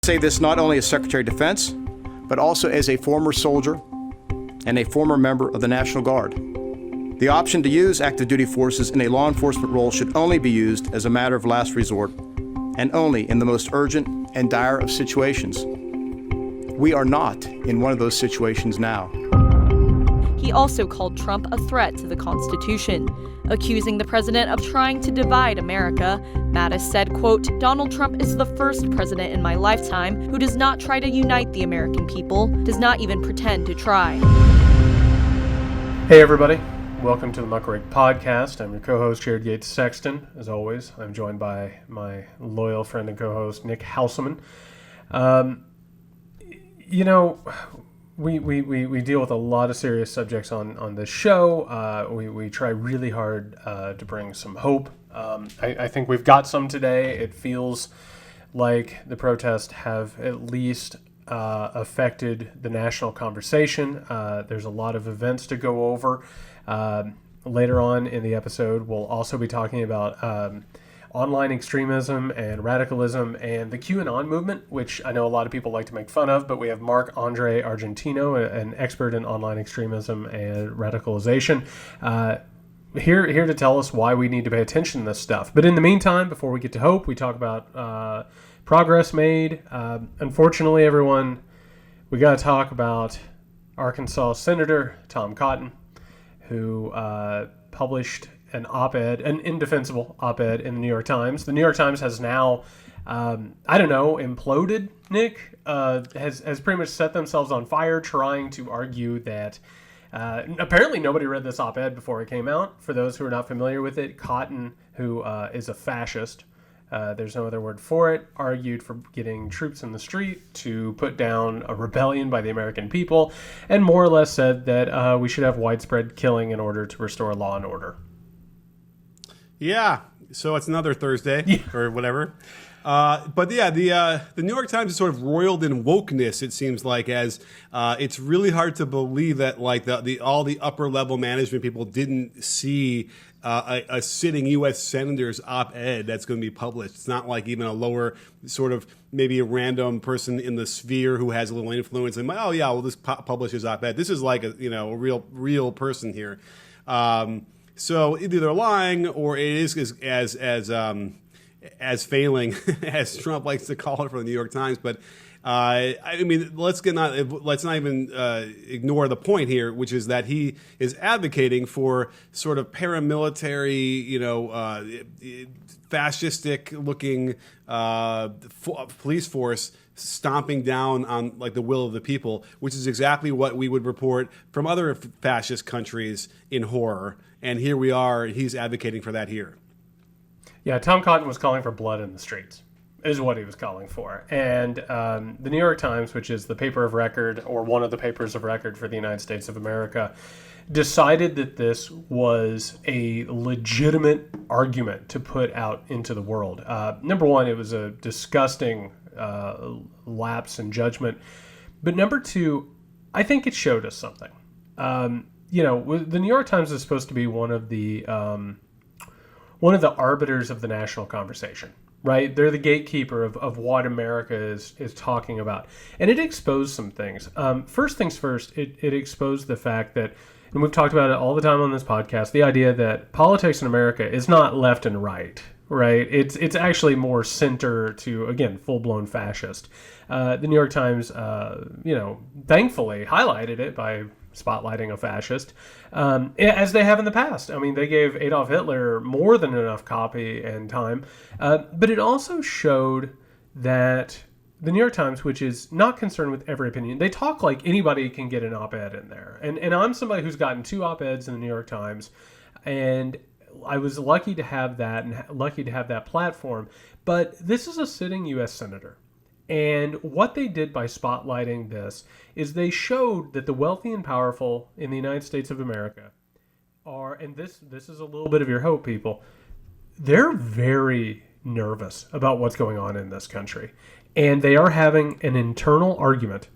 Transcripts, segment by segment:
Say this not only as Secretary of Defense, but also as a former soldier and a former member of the National Guard. The option to use active duty forces in a law enforcement role should only be used as a matter of last resort and only in the most urgent and dire of situations. We are not in one of those situations now. He also called Trump a threat to the Constitution, accusing the president of trying to divide America. Mattis said, quote, "Donald Trump is the first president in my lifetime who does not try to unite the American people, does not even pretend to try." Hey everybody, welcome to the Muckrake Podcast. I'm your co-host, Yates, Sexton. As always, I'm joined by my loyal friend and co-host, Nick Hauselman. We deal with a lot of serious subjects on this show. We try really hard to bring some hope. I think we've got some today. It feels like the protests have at least affected the national conversation. There's a lot of events to go over. Later on in the episode, we'll also be talking about online extremism and radicalism and the QAnon movement, which I know a lot of people like to make fun of, but we have Marc-Andre Argentino, an expert in online extremism and radicalization, here to tell us why we need to pay attention to this stuff. But in the meantime, before we get to hope, we talk about progress made. Unfortunately, everyone, we got to talk about Arkansas Senator Tom Cotton, who published an op-ed, an indefensible op-ed in the New York Times. The New York Times has now, imploded, Nick, has pretty much set themselves on fire trying to argue that apparently nobody read this op-ed before it came out. For those who are not familiar with it, Cotton, who is a fascist, there's no other word for it, argued for getting troops in the street to put down a rebellion by the American people, and more or less said that we should have widespread killing in order to restore law and order. Yeah, so it's another Thursday or whatever. But yeah, the New York Times is sort of roiled in wokeness, it seems like, as it's really hard to believe that like all the upper level management people didn't see a sitting U.S. senator's op-ed that's going to be published. It's not like even a lower sort of maybe a random person in the sphere who has a little influence and oh yeah, we'll just publish his op-ed. This is like a real person here. So either they're lying or it is as failing as Trump likes to call it for the New York Times. But let's not even ignore the point here, which is that he is advocating for sort of paramilitary, fascistic-looking police force stomping down on like the will of the people, which is exactly what we would report from other fascist countries in horror. And here we are, he's advocating for that here. Yeah, Tom Cotton was calling for blood in the streets, is what he was calling for. And the New York Times, which is the paper of record, or one of the papers of record for the United States of America, decided that this was a legitimate argument to put out into the world. Number one, it was a disgusting lapse in judgment. But number two, I think it showed us something. The New York Times is supposed to be one of the arbiters of the national conversation, right? They're the gatekeeper of what America is talking about. And it exposed some things. First things first, it exposed the fact that, and we've talked about it all the time on this podcast, the idea that politics in America is not left and right, right? It's actually more center to, again, full-blown fascist. The New York Times, thankfully highlighted it by spotlighting a fascist, as they have in the past. I mean, they gave Adolf Hitler more than enough copy and time, but it also showed that the New York Times, which is not concerned with every opinion, they talk like anybody can get an op-ed in there. And I'm somebody who's gotten 2 op-eds in the New York Times, and I was lucky to have that and lucky to have that platform. But this is a sitting U.S. senator. And what they did by spotlighting this is they showed that the wealthy and powerful in the United States of America are, and this is a little bit of your hope, people, they're very nervous about what's going on in this country. And they are having an internal argument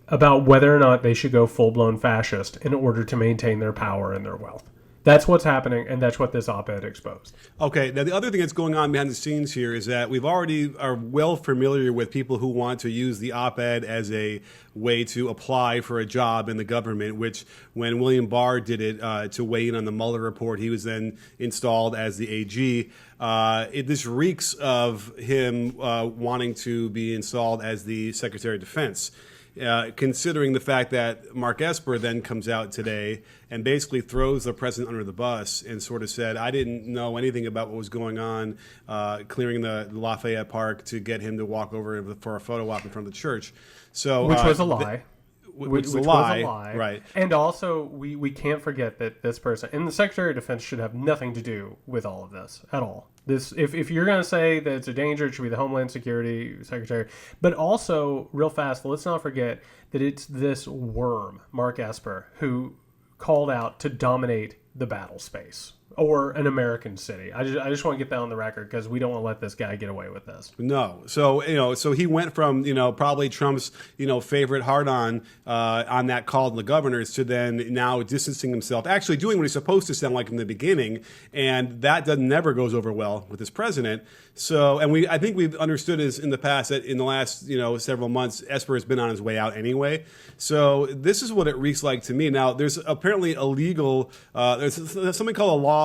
about whether or not they should go full-blown fascist in order to maintain their power and their wealth. That's what's happening, and that's what this op-ed exposed. Okay, now the other thing that's going on behind the scenes here is that we've already are well familiar with people who want to use the op-ed as a way to apply for a job in the government, which when William Barr did it to weigh in on the Mueller report, he was then installed as the AG. This reeks of him wanting to be installed as the Secretary of Defense. Considering the fact that Mark Esper then comes out today and basically throws the president under the bus and sort of said, I didn't know anything about what was going on, clearing the Lafayette Park to get him to walk over for a photo op in front of the church. So, which was a lie. Which was a lie, right? And also, we can't forget that this person and the Secretary of Defense should have nothing to do with all of this at all. This, if you're going to say that it's a danger, it should be the Homeland Security Secretary. But also, real fast, let's not forget that it's this worm, Mark Esper, who called out to dominate the battle space or an American city. I just want to get that on the record because we don't want to let this guy get away with this. No. So, so he went from, probably Trump's, favorite hard-on that call to the governors to then now distancing himself, actually doing what he's supposed to sound like in the beginning. And that never goes over well with this president. So, and I think we've understood in the past that in the last, several months, Esper has been on his way out anyway. So this is what it reeks like to me. Now, there's apparently a legal, there's something called a law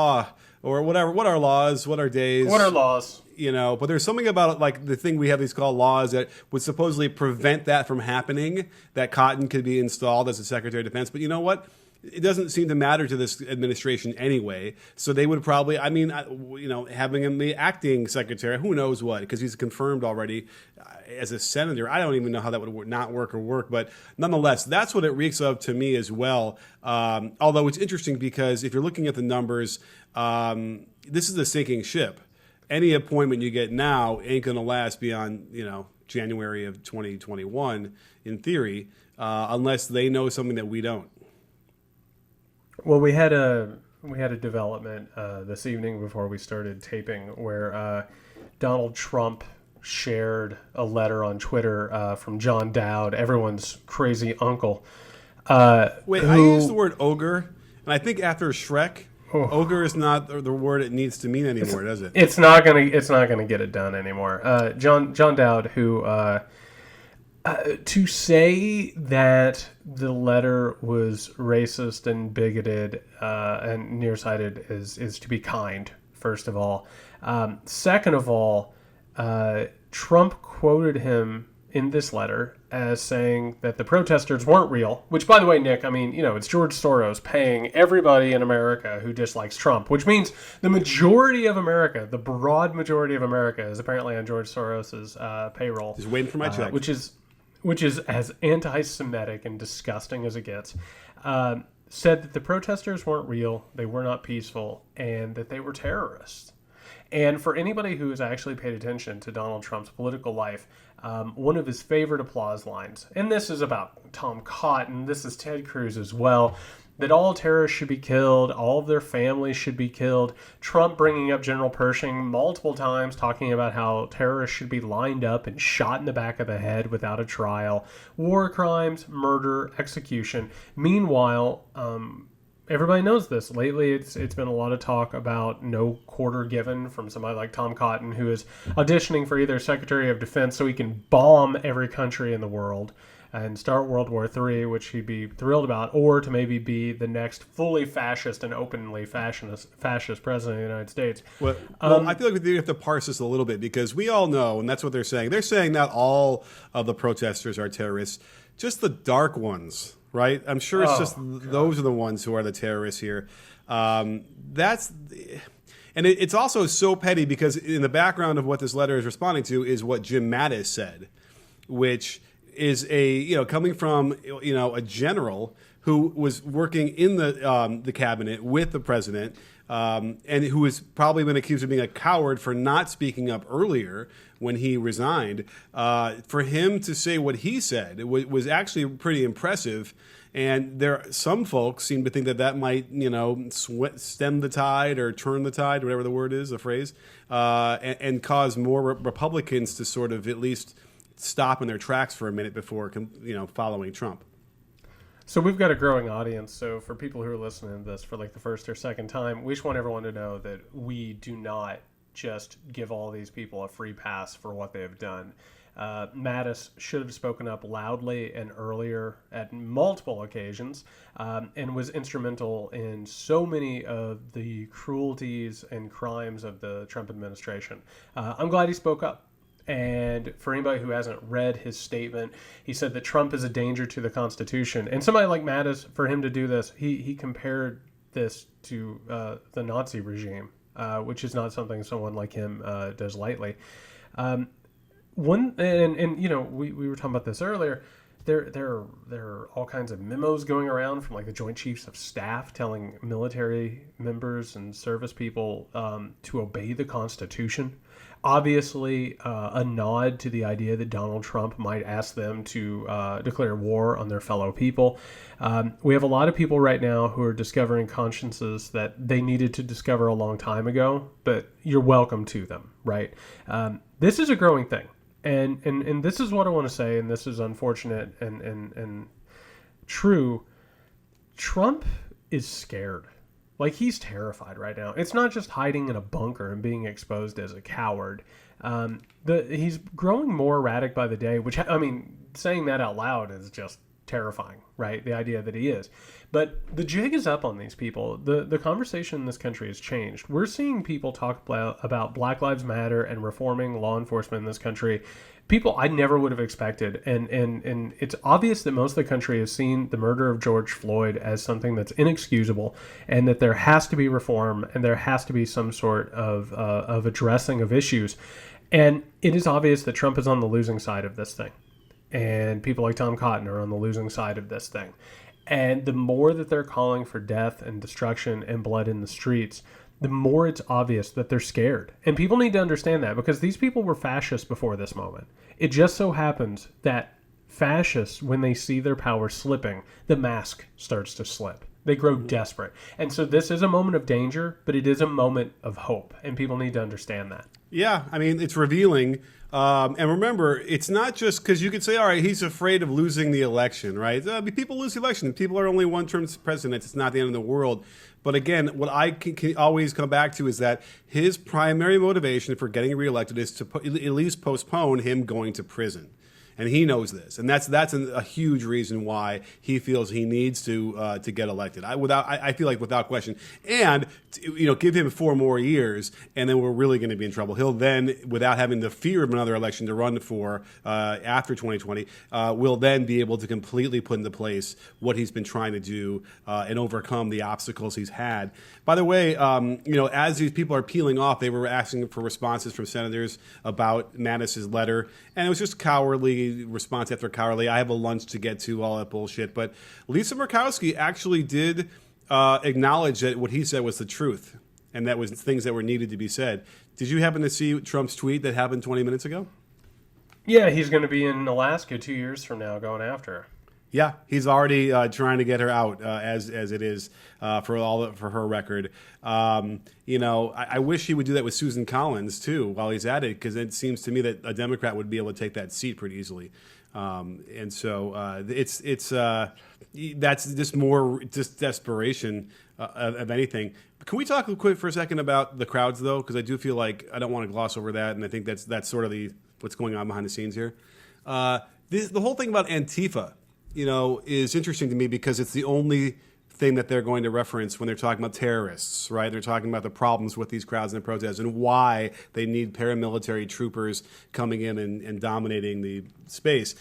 or whatever. What are laws? What are days? What are laws? But there's something about like the thing we have these called laws that would supposedly prevent that from happening, that Cotton could be installed as a Secretary of Defense. But you know what? It doesn't seem to matter to this administration anyway. So they would probably, having him the acting secretary, who knows what, because he's confirmed already as a senator. I don't even know how that would not work or work. But nonetheless, that's what it reeks of to me as well. Although it's interesting because if you're looking at the numbers, this is a sinking ship. Any appointment you get now ain't going to last beyond, January of 2021, in theory, unless they know something that we don't. Well, we had a development this evening before we started taping where Donald Trump shared a letter on Twitter from John Dowd, everyone's crazy uncle. Wait, I use the word ogre, and I think after Shrek, ogre is not the word it needs to mean anymore, does it? It's not gonna get it done anymore. John Dowd, who to say that the letter was racist and bigoted and nearsighted is to be kind, first of all. Second of all, Trump quoted him in this letter as saying that the protesters weren't real, which, by the way, Nick, it's George Soros paying everybody in America who dislikes Trump, which means the majority of America, the broad majority of America, is apparently on George Soros's payroll. Just waiting for my check. Which is as anti-Semitic and disgusting as it gets, said that the protesters weren't real, they were not peaceful, and that they were terrorists. And for anybody who has actually paid attention to Donald Trump's political life, one of his favorite applause lines, and this is about Tom Cotton, this is Ted Cruz as well, that all terrorists should be killed, all of their families should be killed. Trump bringing up General Pershing multiple times, talking about how terrorists should be lined up and shot in the back of the head without a trial. War crimes, murder, execution. Meanwhile, everybody knows this. Lately, it's been a lot of talk about no quarter given from somebody like Tom Cotton, who is auditioning for either Secretary of Defense so he can bomb every country in the world and start World War III, which he'd be thrilled about, or to maybe be the next fully fascist and openly fascist president of the United States. Well, I feel like we have to parse this a little bit because we all know, and that's what they're saying. They're saying not all of the protesters are terrorists, just the dark ones, right? I'm sure it's those are the ones who are the terrorists here. And it's also so petty because in the background of what this letter is responding to is what Jim Mattis said, which is coming from a general who was working in the cabinet with the president, and who has probably been accused of being a coward for not speaking up earlier when he resigned. For him to say what he said was actually pretty impressive. And some folks seem to think that might, stem the tide or turn the tide, whatever the word is, the phrase, and cause more Republicans to sort of at least stop in their tracks for a minute before, following Trump. So we've got a growing audience. So for people who are listening to this for like the first or second time, we just want everyone to know that we do not just give all these people a free pass for what they have done. Mattis should have spoken up loudly and earlier at multiple occasions, and was instrumental in so many of the cruelties and crimes of the Trump administration. I'm glad he spoke up. And for anybody who hasn't read his statement, he said that Trump is a danger to the Constitution. And somebody like Mattis, for him to do this, he compared this to the Nazi regime, which is not something someone like him does lightly. You know, we were talking about this earlier. There are all kinds of memos going around from like the Joint Chiefs of Staff telling military members and service people to obey the Constitution. Obviously, a nod to the idea that Donald Trump might ask them to declare war on their fellow people. We have a lot of people right now who are discovering consciences that they needed to discover a long time ago, but you're welcome to them, right? This is a growing thing. And this is what I want to say, and this is unfortunate and true. Trump is scared. Like, he's terrified right now. It's not just hiding in a bunker and being exposed as a coward. He's growing more erratic by the day, which, I mean, saying that out loud is just terrifying, right? The idea that he is. But the jig is up on these people. The conversation in this country has changed. We're seeing people talk about Black Lives Matter and reforming law enforcement in this country. People I never would have expected. And it's obvious that most of the country has seen the murder of George Floyd as something that's inexcusable, and that there has to be reform and there has to be some sort of addressing of issues. And it is obvious that Trump is on the losing side of this thing. And people like Tom Cotton are on the losing side of this thing. And the more that they're calling for death and destruction and blood in the streets, the more it's obvious that they're scared. And people need to understand that, because these people were fascists before this moment. It just so happens that fascists, when they see their power slipping, the mask starts to slip. They grow desperate. And so this is a moment of danger, but it is a moment of hope. And people need to understand that. Yeah, I mean, it's revealing. And remember, it's not just because you could say, all right, he's afraid of losing the election, right? People lose the election. People are only one-term presidents. It's not the end of the world. But again, what I can always come back to is that his primary motivation for getting reelected is to at least postpone him going to prison. And he knows this, and that's a huge reason why he feels he needs to get elected. I feel like without question, and give him 4 more years, and then we're really going to be in trouble. He'll then, without having the fear of another election to run for after 2020, will then be able to completely put into place what he's been trying to do and overcome the obstacles he's had. By the way, as these people are peeling off, they were asking for responses from senators about Mattis's letter, and it was just cowardly response after cowardly. I have a lunch to get to, all that bullshit. But Lisa Murkowski actually did acknowledge that what he said was the truth, and that was things that were needed to be said. Did you happen to see Trump's tweet that happened 20 minutes ago? Yeah, he's going to be in Alaska 2 years from now going after her. Yeah, he's already trying to get her out as it is for her record. I wish he would do that with Susan Collins too while he's at it, because it seems to me that a Democrat would be able to take that seat pretty easily. And so that's just more just desperation of anything. Can we talk quick for a second about the crowds though? Because I do feel like I don't want to gloss over that, and I think that's sort of what's going on behind the scenes here. The whole thing about Antifa, is interesting to me, because it's the only thing that they're going to reference when they're talking about terrorists, right? They're talking about the problems with these crowds and protests and why they need paramilitary troopers coming in and dominating the space.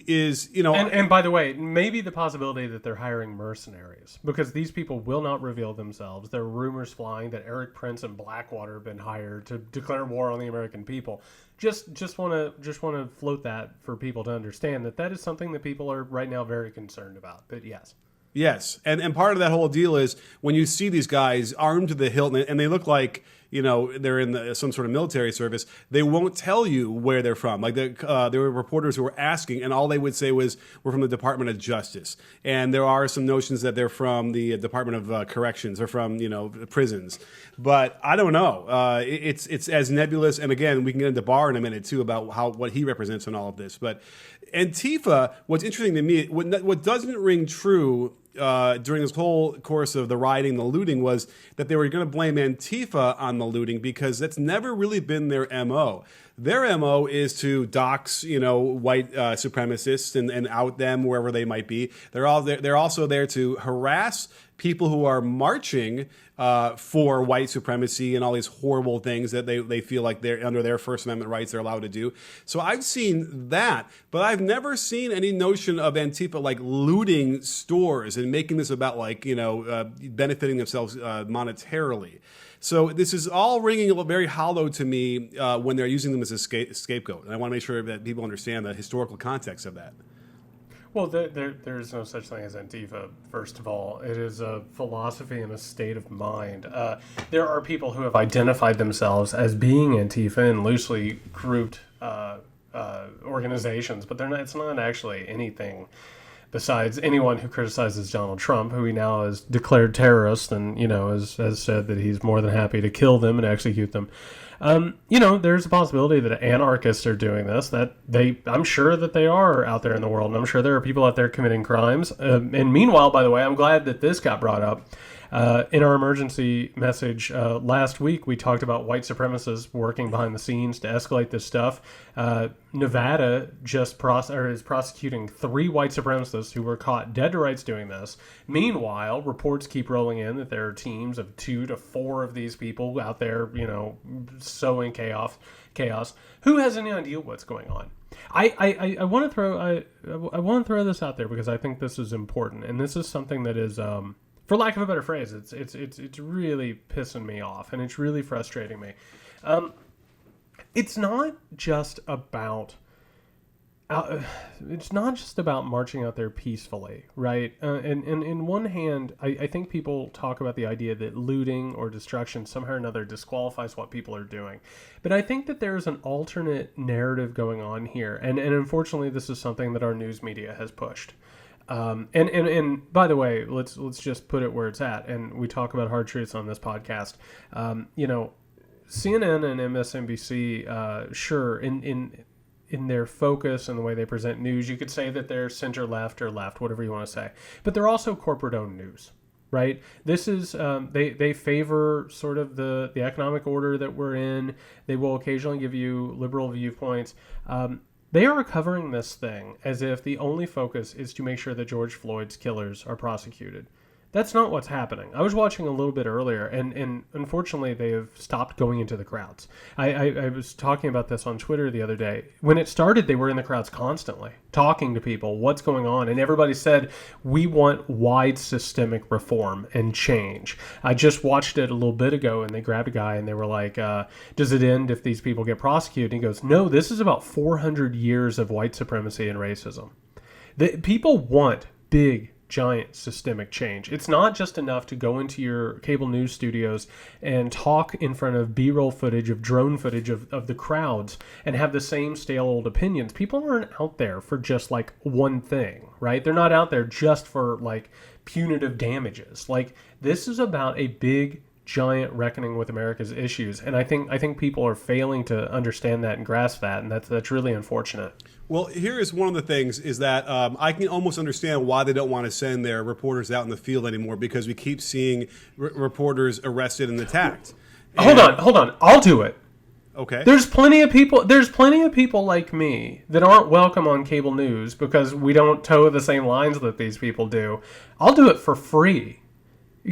And by the way, maybe the possibility that they're hiring mercenaries, because these people will not reveal themselves. There are rumors flying that Eric Prince and Blackwater have been hired to declare war on the American people. Just want to float that for people to understand that is something that people are right now very concerned about. But yes, and part of that whole deal is when you see these guys armed to the hilt, and they look like they're in some sort of military service, they won't tell you where they're from. Like there were reporters who were asking, and all they would say was, "We're from the Department of Justice." And there are some notions that they're from the Department of Corrections or from prisons. But I don't know. It's as nebulous. And again, we can get into Barr in a minute too about what he represents in all of this. But Antifa, what's interesting to me, what doesn't ring true during this whole course of the rioting, the looting, was that they were going to blame Antifa on the looting because that's never really been their MO. Their MO is to dox, white supremacists and out them wherever they might be. They're also there to harass people who are marching for white supremacy and all these horrible things that they feel like they're under their First Amendment rights they're allowed to do. So I've seen that, but I've never seen any notion of Antifa like looting stores and making this about benefiting themselves monetarily. So this is all ringing very hollow to me when they're using them as a scapegoat. And I want to make sure that people understand the historical context of that. Well, there's no such thing as Antifa, first of all. It is a philosophy and a state of mind. There are people who have identified themselves as being Antifa in loosely grouped organizations, but it's not actually anything besides anyone who criticizes Donald Trump, who he now has declared terrorist and, has said that he's more than happy to kill them and execute them. There's a possibility that anarchists are doing this, I'm sure that they are out there in the world, and I'm sure there are people out there committing crimes. And meanwhile, by the way, I'm glad that this got brought up. In our emergency message last week, we talked about white supremacists working behind the scenes to escalate this stuff. Nevada just is prosecuting 3 white supremacists who were caught dead to rights doing this. Meanwhile, reports keep rolling in that there are teams of 2 to 4 of these people out there, sowing chaos. Who has any idea what's going on? I want to throw this out there because I think this is important, and this is something that is. For lack of a better phrase, it's really pissing me off, and it's really frustrating me. It's not just about marching out there peacefully, right? And in one hand, I think people talk about the idea that looting or destruction somehow or another disqualifies what people are doing. But I think that there's an alternate narrative going on here, and unfortunately, this is something that our news media has pushed. And by the way, let's just put it where it's at. And we talk about hard truths on this podcast. CNN and MSNBC, sure, in their focus and the way they present news, you could say that they're center left or left, whatever you want to say. But they're also corporate-owned news, right? This is they favor sort of the economic order that we're in. They will occasionally give you liberal viewpoints. They are covering this thing as if the only focus is to make sure that George Floyd's killers are prosecuted. That's not what's happening. I was watching a little bit earlier, and unfortunately, they have stopped going into the crowds. I was talking about this on Twitter the other day. When it started, they were in the crowds constantly, talking to people, what's going on, and everybody said, we want wide systemic reform and change. I just watched it a little bit ago, and they grabbed a guy, and they were like, does it end if these people get prosecuted? And he goes, no, this is about 400 years of white supremacy and racism. People want big, giant systemic change. It's not just enough to go into your cable news studios and talk in front of B-roll footage of drone footage of the crowds and have the same stale old opinions. People aren't out there for just like one thing, right? They're not out there just for like punitive damages. Like this is about a big, giant reckoning with America's issues, and I think people are failing to understand that and grasp that, and that's really unfortunate. Well, here is one of the things is that I can almost understand why they don't want to send their reporters out in the field anymore, because we keep seeing reporters arrested and attacked. Hold on. I'll do it. Okay. There's plenty of people like me that aren't welcome on cable news because we don't toe the same lines that these people do. I'll do it for free.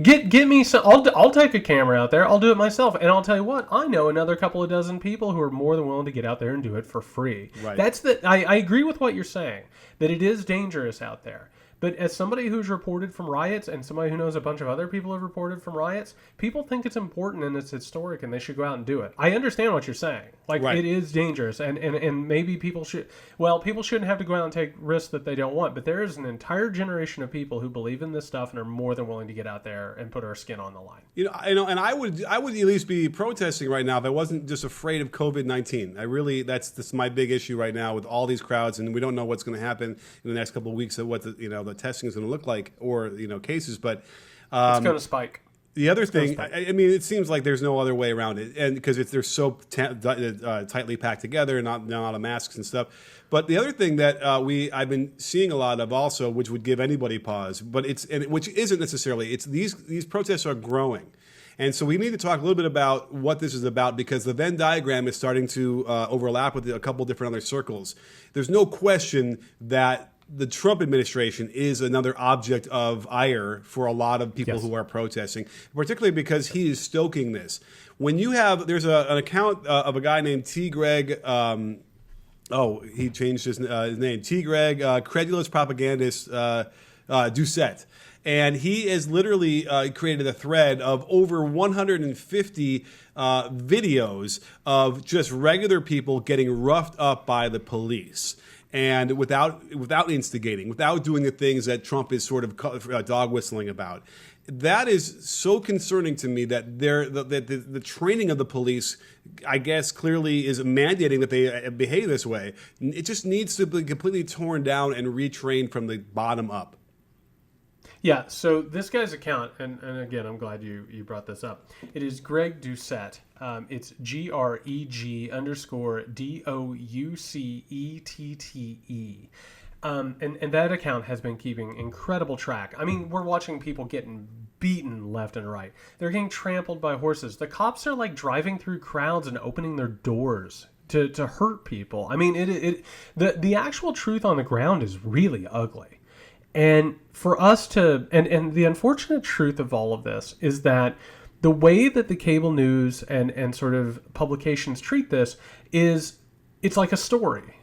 Get me some. I'll take a camera out there. I'll do it myself, and I'll tell you what. I know another couple of dozen people who are more than willing to get out there and do it for free. Right. I agree with what you're saying, that it is dangerous out there. But as somebody who's reported from riots and somebody who knows a bunch of other people have reported from riots, people think it's important and it's historic and they should go out and do it. I understand what you're saying. Like, Right. it is dangerous and maybe people shouldn't have to go out and take risks that they don't want. But there is an entire generation of people who believe in this stuff and are more than willing to get out there and put our skin on the line. And I would at least be protesting right now if I wasn't just afraid of COVID-19. That's my big issue right now with all these crowds, and we don't know what's going to happen in the next couple of weeks of what the testing is going to look like, or cases. But It's going to spike. the other thing, I mean, it seems like there's no other way around it, and because they're so tightly packed together, and not a lot of masks and stuff. But the other thing that I've been seeing a lot of also, which would give anybody pause, which isn't necessarily, it's these protests are growing. And so we need to talk a little bit about what this is about, because the Venn diagram is starting to overlap with a couple different other circles. There's no question that the Trump administration is another object of ire for a lot of people who are protesting, particularly because he is stoking this. When you have, there's an account of a guy named T. Greg, he changed his name, T. Greg, credulous propagandist Doucette. And he has literally created a thread of over 150 videos of just regular people getting roughed up by the police. And without instigating, without doing the things that Trump is sort of dog whistling about. That is so concerning to me that the training of the police, I guess, clearly is mandating that they behave this way. It just needs to be completely torn down and retrained from the bottom up. Yeah, so this guy's account, and again, I'm glad you brought this up. It is Greg Doucette. It's GREG_DOUCETTE. And that account has been keeping incredible track. I mean, we're watching people getting beaten left and right. They're getting trampled by horses. The cops are like driving through crowds and opening their doors to hurt people. I mean, the actual truth on the ground is really ugly. And for us to, and the unfortunate truth of all of this is that the way that the cable news and sort of publications treat this is, it's like a story,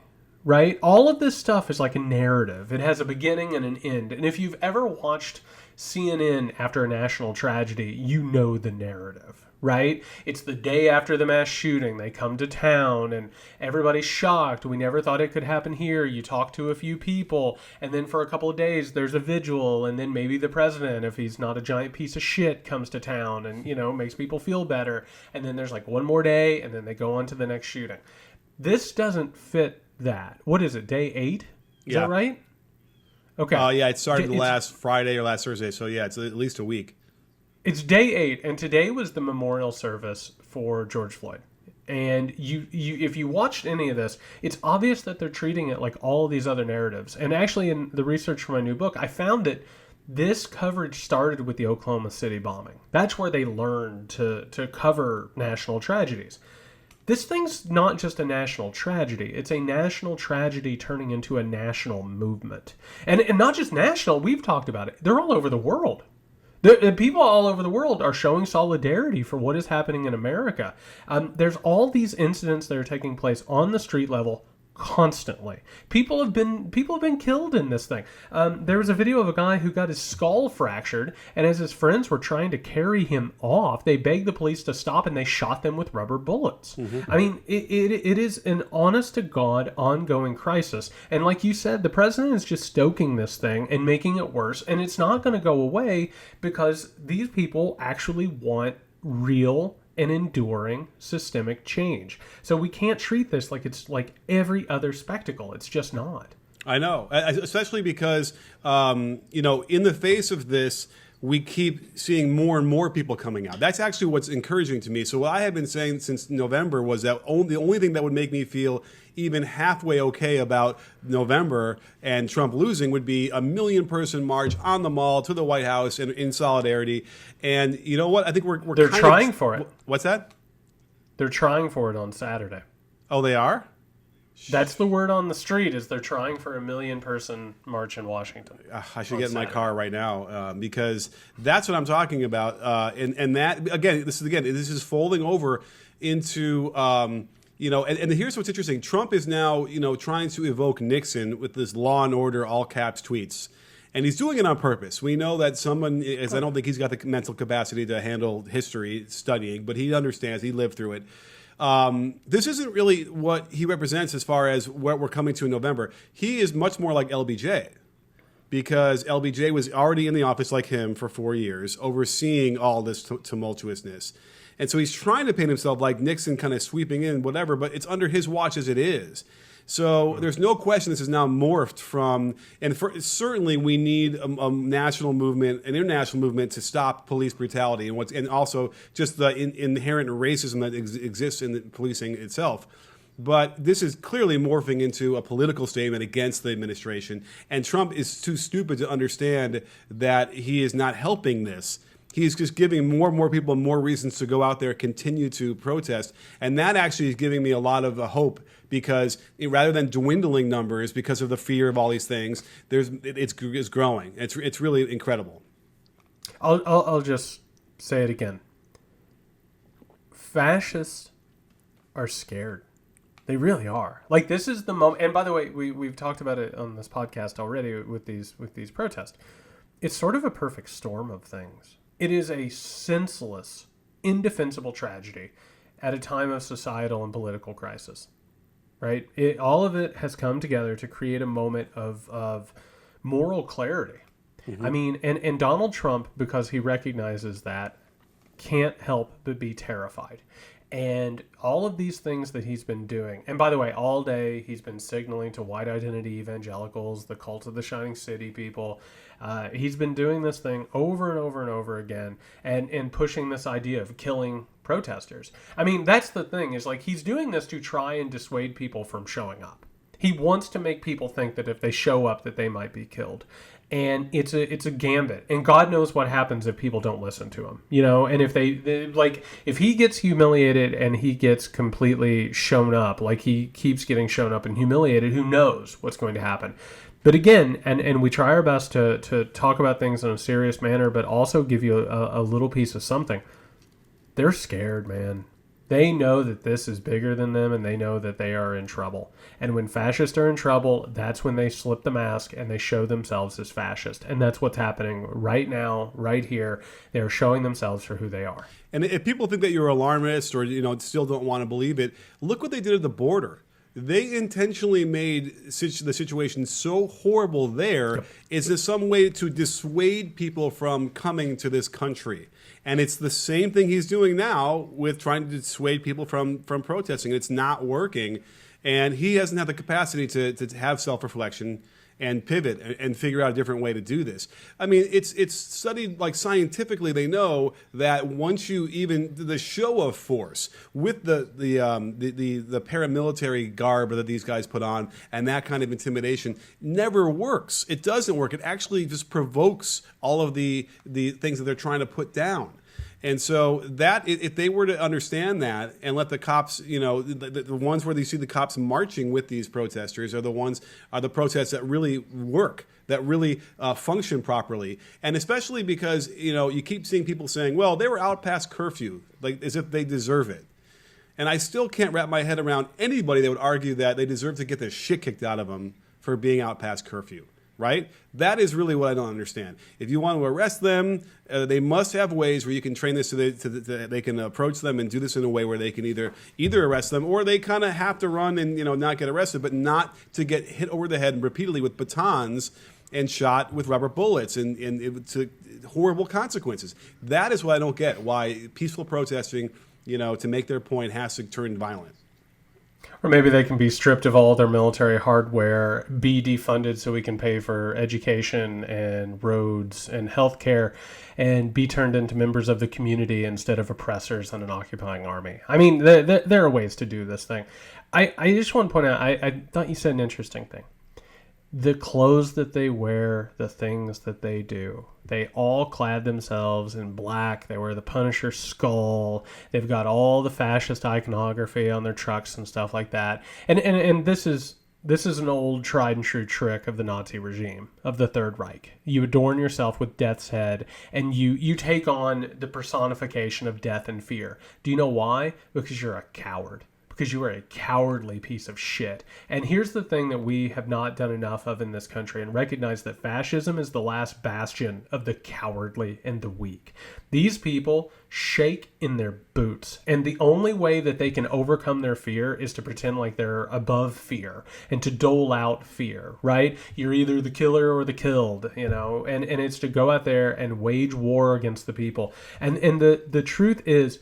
right? All of this stuff is like a narrative. It has a beginning and an end. And if you've ever watched CNN after a national tragedy, you know the narrative, right? It's the day after the mass shooting. They come to town and everybody's shocked. We never thought it could happen here. You talk to a few people, and then for a couple of days there's a vigil, and then maybe the president, if he's not a giant piece of shit, comes to town and, makes people feel better. And then there's like one more day, and then they go on to the next shooting. This doesn't fit that. What is it, day 8? Is that right? Okay. It started last Friday or last Thursday, so yeah, it's at least a week. It's day 8, and today was the memorial service for George Floyd. And you if you watched any of this, it's obvious that they're treating it like all of these other narratives. And actually, in the research for my new book, I found that this coverage started with the Oklahoma City bombing. That's where they learned to cover national tragedies. This thing's not just a national tragedy. It's a national tragedy turning into a national movement. And not just national, we've talked about it. They're all over the world. The people all over the world are showing solidarity for what is happening in America. There's all these incidents that are taking place on the street level constantly. People have been killed in this thing. There was a video of a guy who got his skull fractured, and as his friends were trying to carry him off, they begged the police to stop, and they shot them with rubber bullets. Mm-hmm. I mean, it is an honest-to-God ongoing crisis. And like you said, the president is just stoking this thing and making it worse, and it's not going to go away because these people actually want real and enduring systemic change. So we can't treat this like it's like every other spectacle. It's just not. I know, especially because, in the face of this, we keep seeing more and more people coming out. That's actually what's encouraging to me. So what I have been saying since November was that the only thing that would make me feel even halfway okay about November and Trump losing would be a 1 million person march on the Mall to the White House and in solidarity. And you know what? I think they're trying for it. What's that? They're trying for it on Saturday. Oh, they are? That's the word on the street, is they're trying for a 1 million person march in Washington. I should get in my car right now because that's what I'm talking about. And that, again, this is folding over into, and here's what's interesting. Trump is now, trying to evoke Nixon with this Law and Order all caps tweets. And he's doing it on purpose. We know that someone is, I don't think he's got the mental capacity to handle history studying, but he understands, he lived through it. This isn't really what he represents as far as what we're coming to in November. He is much more like LBJ, because LBJ was already in the office like him for 4 years, overseeing all this tumultuousness. And so he's trying to paint himself like Nixon, kind of sweeping in whatever, but it's under his watch as it is. So there's no question this is now morphed from, and certainly we need a national movement, an international movement to stop police brutality and also just the inherent racism that exists in the policing itself. But this is clearly morphing into a political statement against the administration, and Trump is too stupid to understand that he is not helping this. He's just giving more and more people more reasons to go out there, continue to protest. And that actually is giving me a lot of hope, because rather than dwindling numbers because of the fear of all these things, it's growing. It's really incredible. I'll just say it again. Fascists are scared. They really are. Like, this is the moment. And by the way, we've talked about it on this podcast already with these protests. It's sort of a perfect storm of things. It is a senseless, indefensible tragedy at a time of societal and political crisis, right? All of it has come together to create a moment of moral clarity. Mm-hmm. I mean, and Donald Trump, because he recognizes that, can't help but be terrified. And all of these things that he's been doing, and by the way, all day he's been signaling to white identity evangelicals, the cult of the shining city people. He's been doing this thing over and over and over again, and pushing this idea of killing protesters. I mean, that's the thing, is like, he's doing this to try and dissuade people from showing up. He wants to make people think that if they show up that they might be killed. And it's a gambit, and God knows what happens if people don't listen to him, you know. And if if he gets humiliated and he gets completely shown up, like he keeps getting shown up and humiliated, who knows what's going to happen. But again, and we try our best to talk about things in a serious manner, but also give you a little piece of something. They're scared, man. They know that this is bigger than them, and they know that they are in trouble. And when fascists are in trouble, that's when they slip the mask and they show themselves as fascist. And that's what's happening right now, right here. They're showing themselves for who they are. And if people think that you're alarmist or still don't want to believe it, look what they did at the border. They intentionally made the situation so horrible there. Yep. Is in some way to dissuade people from coming to this country. And it's the same thing he's doing now with trying to dissuade people from protesting. It's not working. And he hasn't had the capacity to have self-reflection and pivot and figure out a different way to do this. I mean, it's studied, like, scientifically. They know that once you even the show of force with the paramilitary garb that these guys put on and that kind of intimidation never works. It doesn't work. It actually just provokes all of the things that they're trying to put down. And so that, if they were to understand that and let the cops, the ones where you see the cops marching with these protesters are the protests that really work, that really function properly. And especially because, you keep seeing people saying, well, they were out past curfew, like as if they deserve it. And I still can't wrap my head around anybody that would argue that they deserve to get the shit kicked out of them for being out past curfew. Right? That is really what I don't understand. If you want to arrest them, they must have ways where you can train this so they can approach them and do this in a way where they can either arrest them, or they kind of have to run and not get arrested, but not to get hit over the head repeatedly with batons and shot with rubber bullets and to horrible consequences. That is what I don't get. Why peaceful protesting, to make their point, has to turn violent. Or maybe they can be stripped of all their military hardware, be defunded so we can pay for education and roads and healthcare, and be turned into members of the community instead of oppressors and an occupying army. I mean, there are ways to do this thing. I just want to point out, I thought you said an interesting thing. The clothes that they wear, the things that they do. They all clad themselves in black. They wear the Punisher's skull. They've got all the fascist iconography on their trucks and stuff like that. And this is an old tried and true trick of the Nazi regime, of the Third Reich. You adorn yourself with death's head, and you take on the personification of death and fear. Do you know why? Because you're a coward. because you are a cowardly piece of shit. And here's the thing that we have not done enough of in this country, and recognize that fascism is the last bastion of the cowardly and the weak. These people shake in their boots, and the only way that they can overcome their fear is to pretend like they're above fear and to dole out fear, right? You're either the killer or the killed, you know, and it's to go out there and wage war against the people. And the truth is,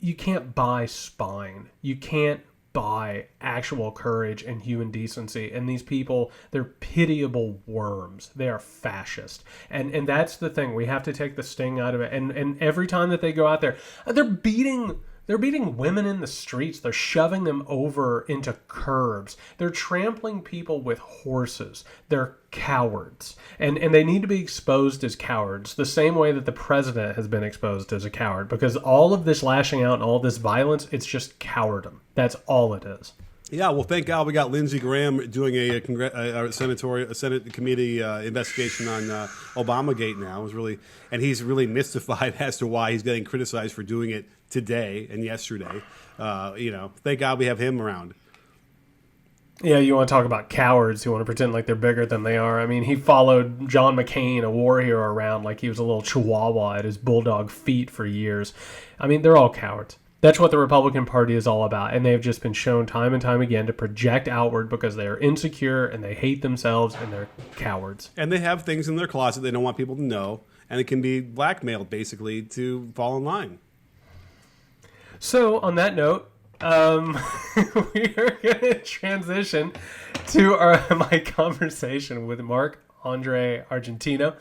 you can't buy spine. You can't buy actual courage and human decency. And these people, they're pitiable worms. They are fascist. And that's the thing. We have to take the sting out of it. And every time that they go out there, they're beating women in the streets. They're shoving them over into curbs. They're trampling people with horses. They're cowards. And they need to be exposed as cowards, the same way that the president has been exposed as a coward. Because all of this lashing out and all this violence, it's just cowardom. That's all it is. Yeah, well, thank God we got Lindsey Graham doing a Senate committee investigation on Obamagate now. It was really, and he's really mystified as to why he's getting criticized for doing it today and yesterday. Thank God we have him around. Yeah, you want to talk about cowards who want to pretend like they're bigger than they are. I mean, he followed John McCain, a war hero, around like he was a little chihuahua at his bulldog feet for years. I mean, they're all cowards. That's what the Republican Party is all about, and they've just been shown time and time again to project outward because they are insecure and they hate themselves and they're cowards. And they have things in their closet they don't want people to know, and it can be blackmailed, basically, to fall in line. So, on that note, we are going to transition to my conversation with Marc-Andre Argentino.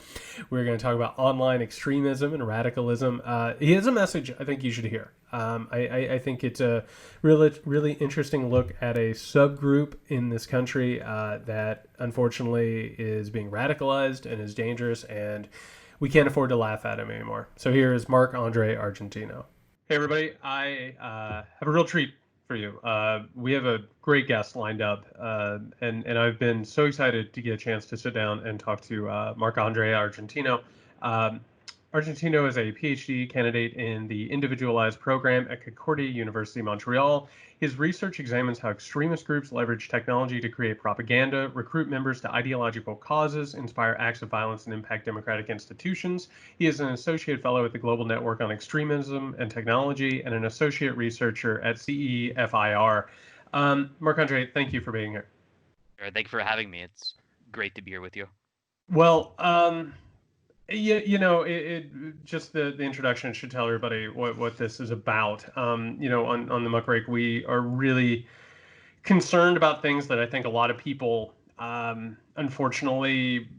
We're going to talk about online extremism and radicalism. He has a message I think you should hear. I think it's a really interesting look at a subgroup in this country that unfortunately is being radicalized and is dangerous, and we can't afford to laugh at him anymore. So here is Marc-Andre Argentino. Hey everybody, I have a real treat for you. We have a great guest lined up, and I've been so excited to get a chance to sit down and talk to Marc-Andre Argentino. Argentino is a PhD candidate in the Individualized Program at Concordia University, Montreal. His research examines how extremist groups leverage technology to create propaganda, recruit members to ideological causes, inspire acts of violence, and impact democratic institutions. He is an associate fellow at the Global Network on Extremism and Technology and an associate researcher at CEFIR. Marc-Andre, thank you for being here. Thank you for having me. It's great to be here with you. Well, just the introduction should tell everybody what this is about. On the Muckrake, we are really concerned about things that I think a lot of people, unfortunately,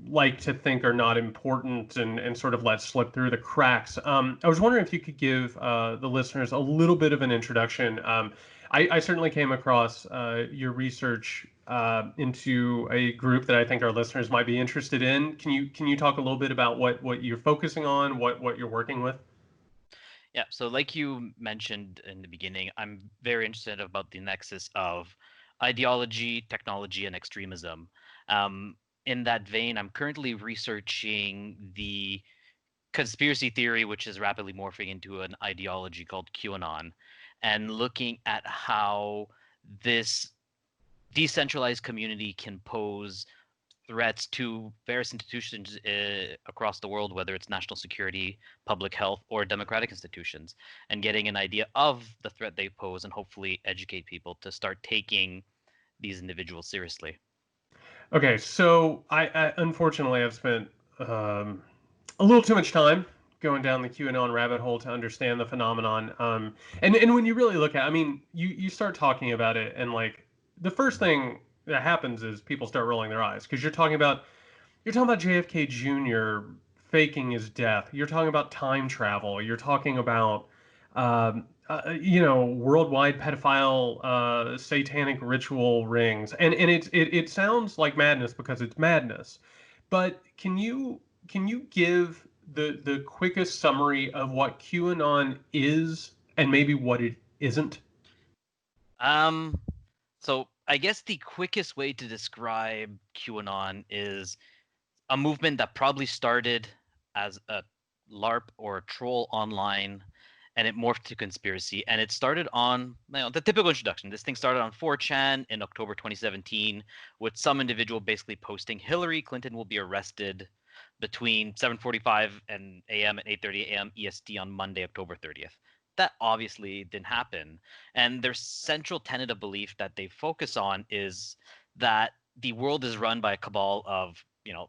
like to think are not important and sort of let slip through the cracks. I was wondering if you could give the listeners a little bit of an introduction. I certainly came across your research into a group that I think our listeners might be interested in. Can you talk a little bit about what you're focusing on, what you're working with? Yeah, so like you mentioned in the beginning, I'm very interested about the nexus of ideology, technology, and extremism. In that vein, I'm currently researching the conspiracy theory, which is rapidly morphing into an ideology called QAnon, and looking at how this decentralized community can pose threats to various institutions across the world, whether it's national security, public health, or democratic institutions, and getting an idea of the threat they pose and hopefully educate people to start taking these individuals seriously. Okay, so I unfortunately have spent a little too much time going down the QAnon rabbit hole to understand the phenomenon. And when you really look at, I mean, you start talking about it, and like the first thing that happens is people start rolling their eyes because you're talking about JFK Jr. faking his death. You're talking about time travel. You're talking about worldwide pedophile satanic ritual rings, and it sounds like madness because it's madness. But can you give the quickest summary of what QAnon is and maybe what it isn't? So I guess the quickest way to describe QAnon is a movement that probably started as a LARP or a troll online and it morphed to conspiracy. And it started on the typical introduction. This thing started on 4chan in October 2017, with some individual basically posting Hillary Clinton will be arrested between 7:45 a.m. and 8:30 a.m. EST on Monday, October 30th. That obviously didn't happen. And their central tenet of belief that they focus on is that the world is run by a cabal of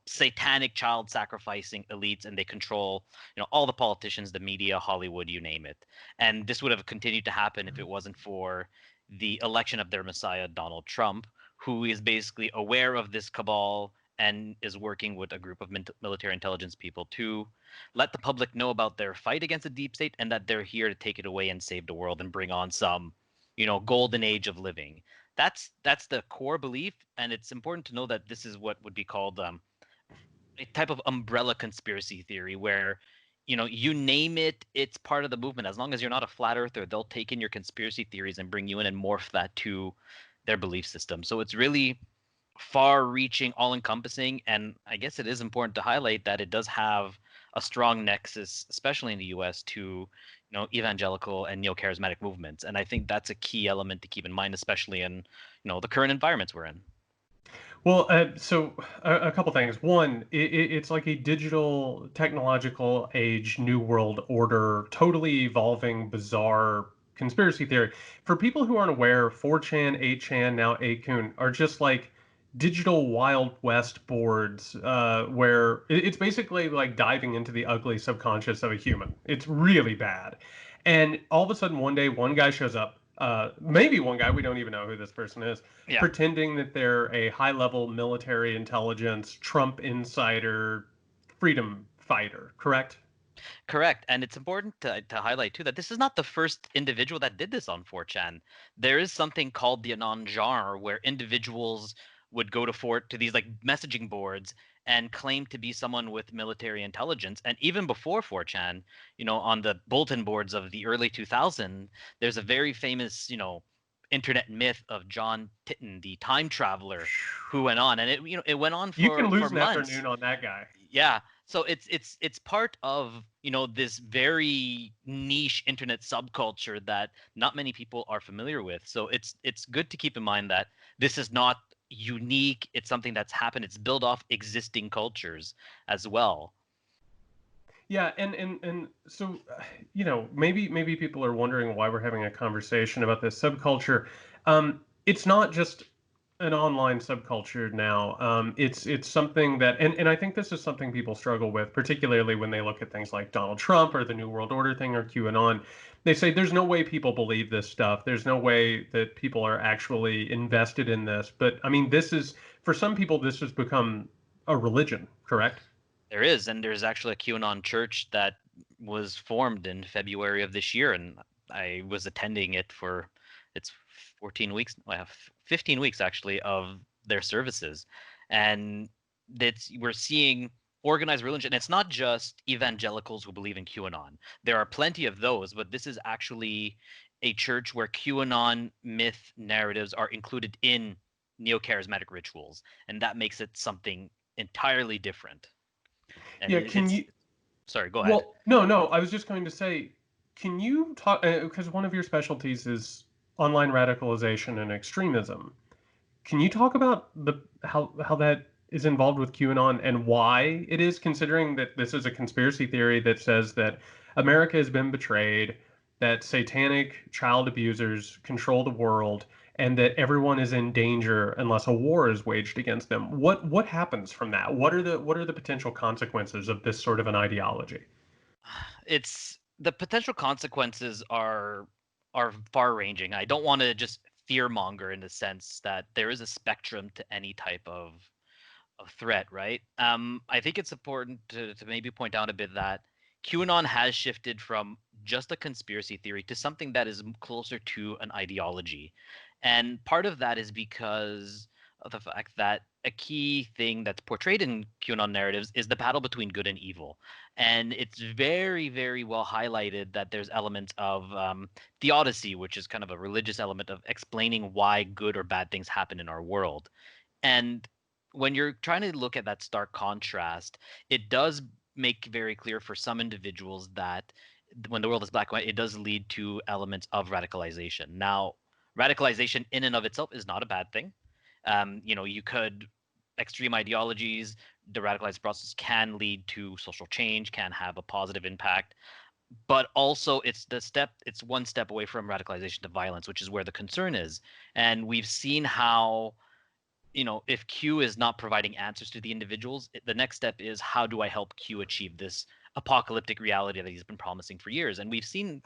satanic child sacrificing elites, and they control all the politicians, the media, Hollywood, you name it. And this would have continued to happen if it wasn't for the election of their messiah, Donald Trump, who is basically aware of this cabal and is working with a group of military intelligence people to let the public know about their fight against the deep state, and that they're here to take it away and save the world and bring on some golden age of living. That's the core belief, and it's important to know that this is what would be called a type of umbrella conspiracy theory, where you name it, it's part of the movement. As long as you're not a flat earther, they'll take in your conspiracy theories and bring you in and morph that to their belief system. So it's really far-reaching, all-encompassing, and I guess it is important to highlight that it does have a strong nexus, especially in the U.S., to evangelical and neo-charismatic movements. And I think that's a key element to keep in mind, especially in the current environments we're in. Well, so a couple things. One, it's like a digital technological age, new world order, totally evolving, bizarre conspiracy theory. For people who aren't aware, 4chan, 8chan, now 8kun are just like digital Wild West boards where it's basically like diving into the ugly subconscious of a human. It's really bad. And all of a sudden, one day, one guy shows up, maybe one guy, we don't even know who this person is, Yeah. pretending that they're a high-level military intelligence, Trump insider, freedom fighter, correct? Correct. And it's important to highlight, too, that this is not the first individual that did this on 4chan. There is something called the Anon genre, where individuals would go to these like messaging boards and claim to be someone with military intelligence. And even before 4chan, on the bulletin boards of the early 2000s, there's a very famous, internet myth of John Titten, the time traveler, who went on, and it went on You can for lose an months. afternoon on that guy. Yeah. So it's part of, this very niche internet subculture that not many people are familiar with. So it's good to keep in mind that this is not unique. It's something that's happened. It's built off existing cultures as well. Yeah, and so maybe people are wondering why we're having a conversation about this subculture. It's not just an online subculture now. It's something that, and I think this is something people struggle with, particularly when they look at things like Donald Trump or the New World Order thing or QAnon. They say there's no way people believe this stuff. There's no way that people are actually invested in this. But I mean, for some people, this has become a religion, correct? There is, and there's actually a QAnon church that was formed in February of this year, and I was attending it for its 14 weeks, I have 15 weeks actually of their services, and we're seeing organized religion. And it's not just evangelicals who believe in QAnon. There are plenty of those, but this is actually a church where QAnon myth narratives are included in neo-charismatic rituals, and that makes it something entirely different. And Yeah, can you? Sorry, go ahead. Well, no. I was just going to say, can you talk? Because one of your specialties is online radicalization and extremism. Can you talk about how that is involved with QAnon and why it is, considering that this is a conspiracy theory that says that America has been betrayed, that satanic child abusers control the world, and that everyone is in danger unless a war is waged against them. What happens from that? What are the potential consequences of this sort of an ideology? It's the potential consequences are far ranging. I don't want to just fearmonger in the sense that there is a spectrum to any type of threat, right? I think it's important to maybe point out a bit that QAnon has shifted from just a conspiracy theory to something that is closer to an ideology. And part of that is because of the fact that a key thing that's portrayed in QAnon narratives is the battle between good and evil. And it's very, very well highlighted that there's elements of theodicy, which is kind of a religious element of explaining why good or bad things happen in our world. And when you're trying to look at that stark contrast, it does make very clear for some individuals that when the world is black and white, it does lead to elements of radicalization. Now, radicalization in and of itself is not a bad thing. You could extreme ideologies, the radicalized process can lead to social change, can have a positive impact, but also it's one step away from radicalization to violence, which is where the concern is. And we've seen how, if Q is not providing answers to the individuals, the next step is, how do I help Q achieve this apocalyptic reality that he's been promising for years? And we've seen,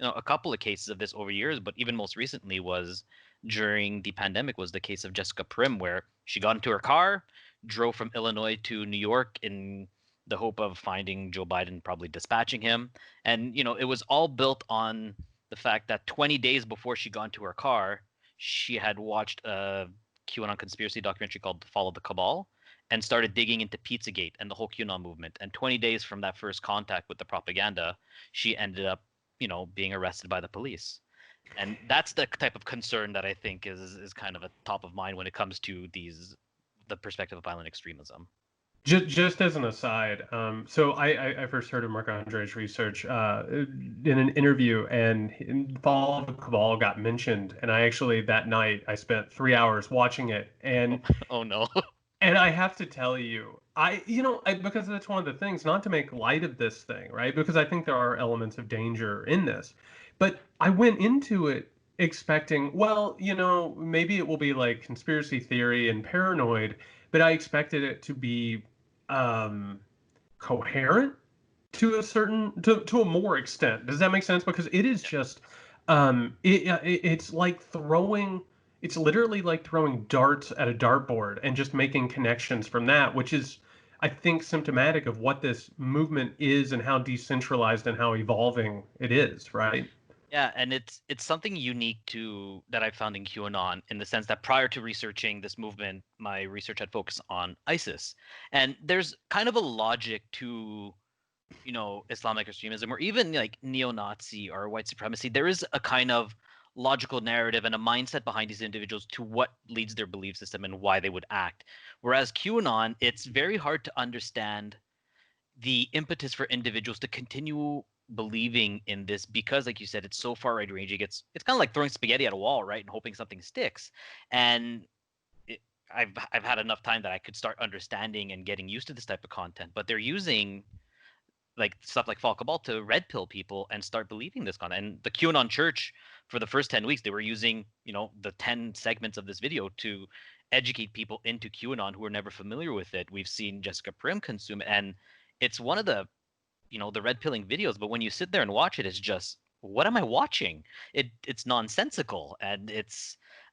a couple of cases of this over years, but even most recently was during the pandemic, was the case of Jessica Prim, where she got into her car, drove from Illinois to New York in the hope of finding Joe Biden, probably dispatching him. And, it was all built on the fact that 20 days before she got into her car, she had watched a QAnon conspiracy documentary called Follow the Cabal and started digging into Pizzagate and the whole QAnon movement. And 20 days from that first contact with the propaganda, she ended up, being arrested by the police. And that's the type of concern that I think is kind of a top of mind when it comes to the perspective of violent extremism. Just as an aside, so I first heard of Marc Andre's research in an interview, and Fall of the Cabal got mentioned, and I actually that night I spent 3 hours watching it, and Oh no. and I have to tell you, because that's one of the things, not to make light of this thing, right? Because I think there are elements of danger in this, but I went into it expecting, well, maybe it will be like conspiracy theory and paranoid, but I expected it to be coherent to a more extent. Does that make sense? Because it is just it's like throwing it's literally like throwing darts at a dartboard and just making connections from that, which is, I think, symptomatic of what this movement is and how decentralized and how evolving it is, right? Yeah, and it's something unique to that I found in QAnon, in the sense that prior to researching this movement, my research had focused on ISIS. And there's kind of a logic to, Islamic extremism, or even like neo-Nazi or white supremacy. There is a kind of logical narrative and a mindset behind these individuals to what leads their belief system and why they would act. Whereas QAnon, it's very hard to understand the impetus for individuals to continue believing in this, because, like you said, it's so far right ranging. It's kind of like throwing spaghetti at a wall, right, and hoping something sticks. And I've had enough time that I could start understanding and getting used to this type of content. But they're using like stuff like Fall Cabal to red pill people and start believing this content. And the QAnon Church, for the first 10 weeks, they were using, the 10 segments of this video to educate people into QAnon who were never familiar with it. We've seen Jessica Prim consume it, and it's one of the red pilling videos, but when you sit there and watch it, it's just, what am I watching? It's nonsensical, and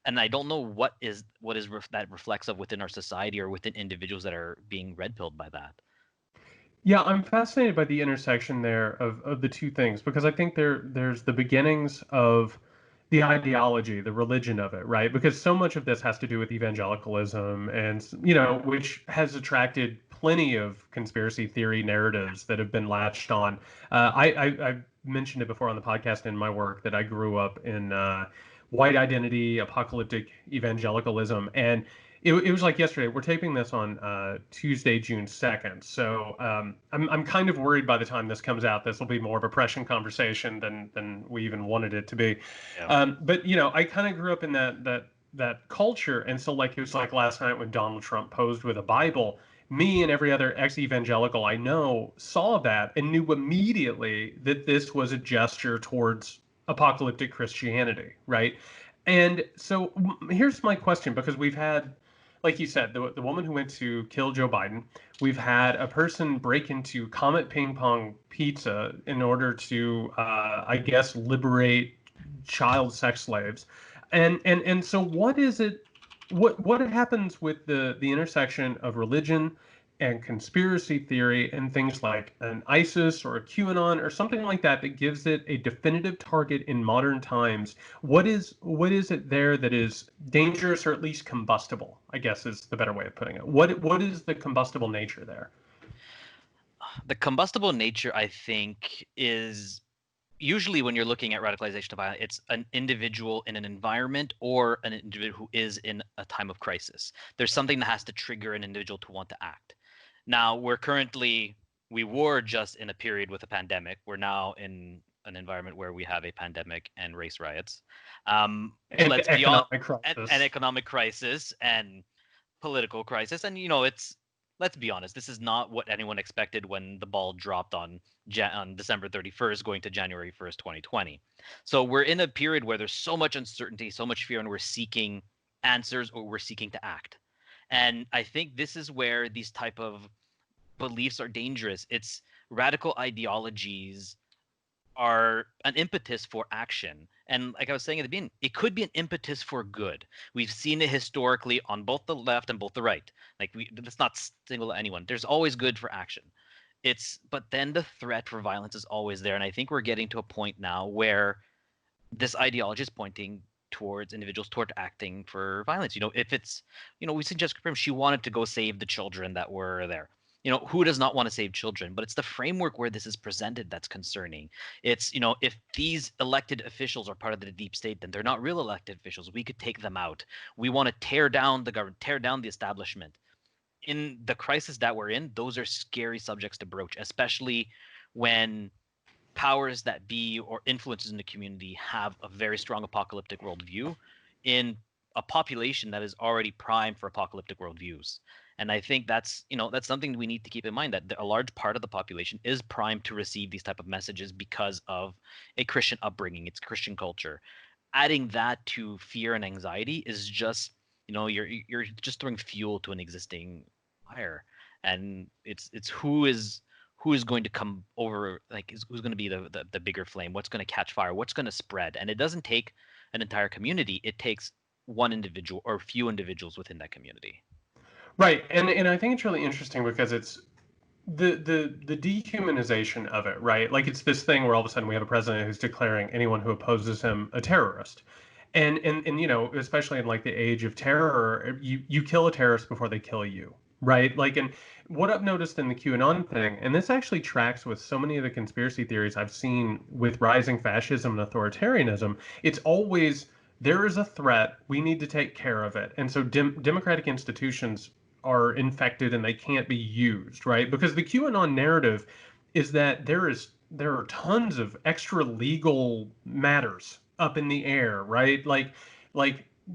I don't know what that reflects of within our society or within individuals that are being red pilled by that. Yeah, I'm fascinated by the intersection there of the two things, because I think there's the beginnings of the ideology, the religion of it, right? Because so much of this has to do with evangelicalism, and which has attracted plenty of conspiracy theory narratives that have been latched on. I mentioned it before on the podcast in my work that I grew up in white identity, apocalyptic evangelicalism, and it was like yesterday. We're taping this on Tuesday, June 2nd. So I'm kind of worried by the time this comes out, this will be more of a prescient conversation than we even wanted it to be. Yeah. But I kind of grew up in that culture, and so like it was like last night when Donald Trump posed with a Bible. Me and every other ex-evangelical I know saw that and knew immediately that this was a gesture towards apocalyptic Christianity, right? And so here's my question, because we've had, like you said, the woman who went to kill Joe Biden. We've had a person break into Comet Ping Pong Pizza in order to, I guess, liberate child sex slaves. And so what is it? What happens with the intersection of religion and conspiracy theory and things like an ISIS or a QAnon or something like that that gives it a definitive target in modern times? What is it there that is dangerous, or at least combustible, I guess is the better way of putting it? What is the combustible nature there? The combustible nature, I think, is usually when you're looking at radicalization of violence, it's an individual in an environment or an individual who is in a time of crisis. There's something that has to trigger an individual to want to act. Now, we've we were just in a period with a pandemic. We're now in an environment where we have a pandemic and race riots. And Let's be on economic an crisis. economic crisis and political crisis. And it's let's be honest, this is not what anyone expected when the ball dropped on on December 31st, going to January 1st, 2020. So we're in a period where there's so much uncertainty, so much fear, and we're seeking answers or we're seeking to act. And I think this is where these type of beliefs are dangerous. It's radical ideologies are an impetus for action. And like I was saying at the beginning, it could be an impetus for good. We've seen it historically on both the left and both the right. Like let's not single anyone. There's always good for action. But then the threat for violence is always there. And I think we're getting to a point now where this ideology is pointing towards individuals toward acting for violence. If it's, we've seen Jessica Prim, she wanted to go save the children that were there. Who does not want to save children? But it's the framework where this is presented that's concerning. It's, if these elected officials are part of the deep state, then they're not real elected officials. We could take them out. We want to tear down the government, tear down the establishment. In the crisis that we're in, those are scary subjects to broach, especially when powers that be or influences in the community have a very strong apocalyptic worldview in a population that is already primed for apocalyptic worldviews. And I think that's something we need to keep in mind, that a large part of the population is primed to receive these type of messages because of a Christian upbringing, it's Christian culture. Adding that to fear and anxiety is just, you're just throwing fuel to an existing fire. And it's who is going to come over, like who's going to be the bigger flame, what's going to catch fire, what's going to spread. And it doesn't take an entire community, it takes one individual or a few individuals within that community. Right. And I think it's really interesting because it's the dehumanization of it, right? Like it's this thing where all of a sudden we have a president who's declaring anyone who opposes him a terrorist. And especially in like the age of terror, you kill a terrorist before they kill you, right? Like, and what I've noticed in the QAnon thing, and this actually tracks with so many of the conspiracy theories I've seen with rising fascism and authoritarianism, it's always there is a threat, we need to take care of it. And so democratic institutions are infected and they can't be used, right? Because the QAnon narrative is that there are tons of extra legal matters up in the air, right? Like